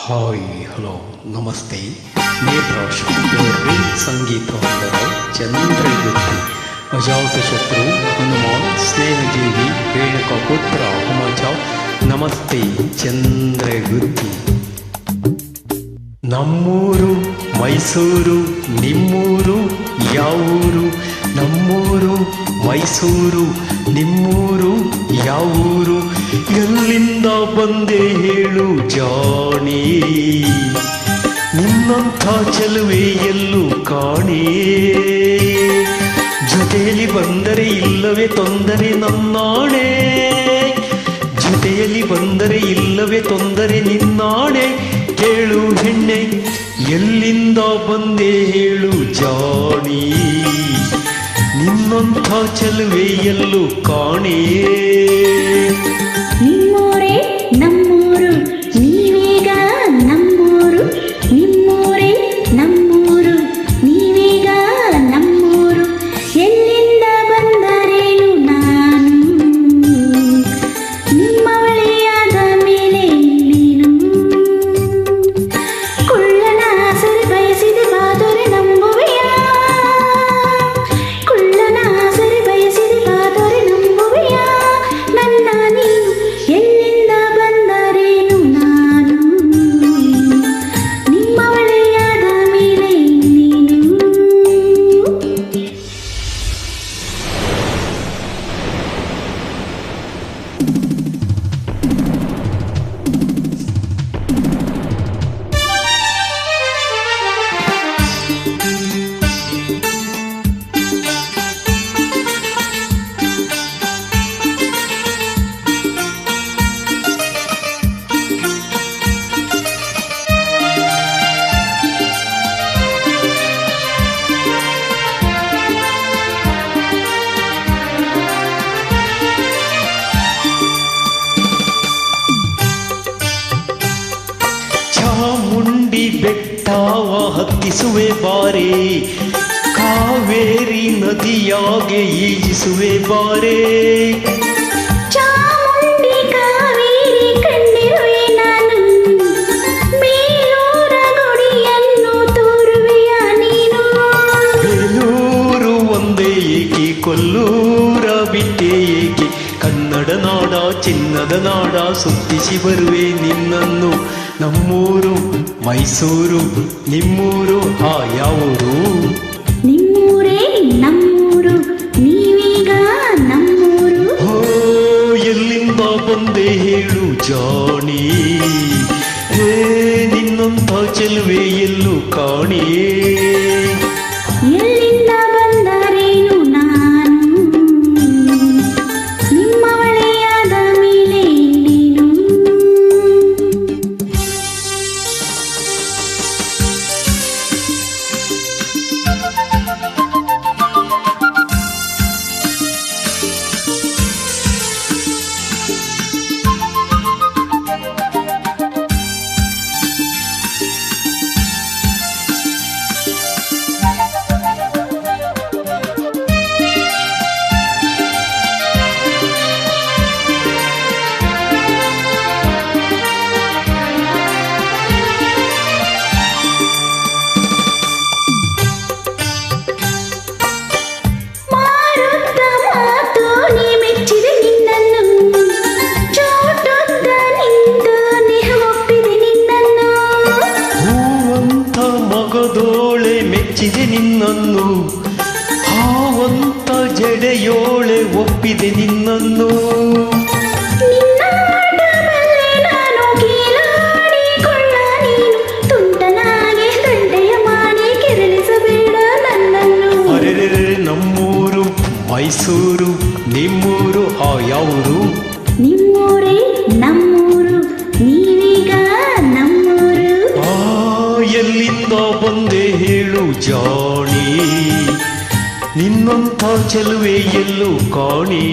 Hi hello ನಮಸ್ತೆ ನೇತ್ರಾಶು ಸಂಗೀತವಂದರ ಚಂದ್ರಗುತ್ತಿ ಅಜಾತಶತ್ರು ಹನುಮಾನ್ ಸ್ನೇಹಜೀವಿ ರೇಣುಕ ಪುತ್ರ ಹುಮಚ ನಮಸ್ತೆ ಚಂದ್ರಗುತ್ತಿ. ನಮ್ಮೂರು ಮೈಸೂರು ನಿಮ್ಮೂರು ಯಾವೂರು? ನಮ್ಮೂರು ಮೈಸೂರು ನಿಮ್ಮೂರು ಯಾವೂರು? ಎಲ್ಲಿಂದ ಬಂದೆ ಹೇಳು ಜಾಣಿ, ನಿನ್ನಂಥ ಚೆಲುವೆ ಎಲ್ಲೂ ಕಾಣೆ. ಜೊತೆಯಲ್ಲಿ ಬಂದರೆ ಇಲ್ಲವೇ ತೊಂದರೆ ನನ್ನಾಣೆ, ಜೊತೆಯಲ್ಲಿ ಬಂದರೆ ಇಲ್ಲವೇ ತೊಂದರೆ ನಿನ್ನಾಣೆ. ಕೇಳು ಹೆಣ್ಣೆ ಎಲ್ಲಿಂದ ಬಂದೆ ಹೇಳು ಜಾಣಿ, ನಿನ್ನಂಥ ಚೆಲುವೆ ಎಲ್ಲೂ ಕಾಣೆ. ನಿಮ್ಮೂರೇ ನಮ್ಮೂರು ನೀವೀಗ ನಮ್ಮೂರು, ನಿಮ್ಮೂರೇ ನಮ್ಮೂರು ನೀವೀಗ ನಮ್ಮೂರು. ಎಲ್ಲಿಂದ ಬಂದರೇನು ನಾನು, ನಿಮ್ಮವಳೆಯಾದ ಮೇಲೆ ನೀನು. ಕುಳ್ಳನ ಸರಿ ಬಯಸಿದೆ ಬಾದರೆ ನಂಬುವೆಯಾ, ಕುಳ್ಳನ ಸರಿ ಬಯಸಿದೆ ಬಾದರೆ ನಂಬುವೆಯಾ? ನನ್ನ ನೀನು ಎಲ್ಲಿಂದ ಬಂದರೇನು ನಾನು, ನಿಮ್ಮವಳೆಯಾದ ಮೇಲೆ ನೀನು. ಚಾಮುಂಡಿ ಬೆಟ್ಟವ ಹತ್ತಿಸುವೆ ಬಾರೆ, ಕಾವೇರಿ ನದಿಯಾಗೆ ಈಜಿಸುವೆ ಬಾರೆ. ಚಾಮುಂಡಿ ಕಾವೇರಿ ಕಂಡಿರುವೆ ನಾನು, ಬೇಲೂರ ಗುಡಿಯನ್ನು ತೋರುವೆಯ ನೀನು. ಬೇಲೂರು ಒಂದೇ ಏಕೆ ಕೊಲ್ಲೂರ ಬಿಟ್ಟೆ ಏಕೆ? ಕನ್ನಡ ನಾಡ ಚಿನ್ನದ ನಾಡ ಸುತ್ತಿಸಿ ಬರುವೆ ನಿನ್ನನ್ನು. ನಮ್ಮೂರು ಮೈಸೂರು ನಿಮ್ಮೂರು ಯಾವೂರು? ನಿಮ್ಮೂರೇ ನಮ್ಮೂರು ನೀವೀಗ ನಮ್ಮೂರು. ಹೋ ಎಲ್ಲಿಂದ ಬಂದೆ ಹೇಳು ಜಾಣಿ, ಹೇ ನಿನ್ನಂಥ ಚೆಲುವೆ ಎಲ್ಲೂ ಕಾಣಿ. ಎಲ್ಲಿಂದ ಬಂದರೇನು ನಾನು, ನಿಮ್ಮವಳೆಯಾದ ಮೇಲೆ ನೀನು. ಮಾರುತ್ತ ಮಾತು ನೀ ಮೆಚ್ಚಿದೆ ನಿನ್ನನ್ನು, ಚೋಟುದ್ದ ನಿಂತು ನೆಹ ಒಪ್ಪಿದೆ ನಿನ್ನನ್ನು. ಹೂವಂತ ಮಗದೋಳೆ ಮೆಚ್ಚಿದೆ ನಿನ್ನನ್ನು, ಹಾವಂತ ಜಡೆಯೋಳೆ ಒಪ್ಪಿದೆ ನಿನ್ನನ್ನು. ನಿನ್ನಾಟ ಬಲ್ಲೆ ನಾನು ಕೀಲಾಡಿಕೊಳ್ಳ ನೀನು, ತುಂಟನಾಗೆ ತಂಟೆಯ ಮಾಡಿ ಕೆರಳಿಸಬೇಡ ನನ್ನನ್ನು. ಅರೆರೆ ನಮ್ಮೂರು ಮೈಸೂರು ನಿಮ್ಮೂರು ಯಾವೂರು? ನಿಮ್ಮೂರೇ ನಮ್ಮೂರು ನೀವೀಗ ನಮ್ಮೂರು. ಎಲ್ಲಿಂದ ಬಂದೆ ಹೇಳು ಜಾಣಿ, ನಿನ್ನಂಥ ಚೆಲುವೆ ಎಲ್ಲೂ ಕಾಣಿ.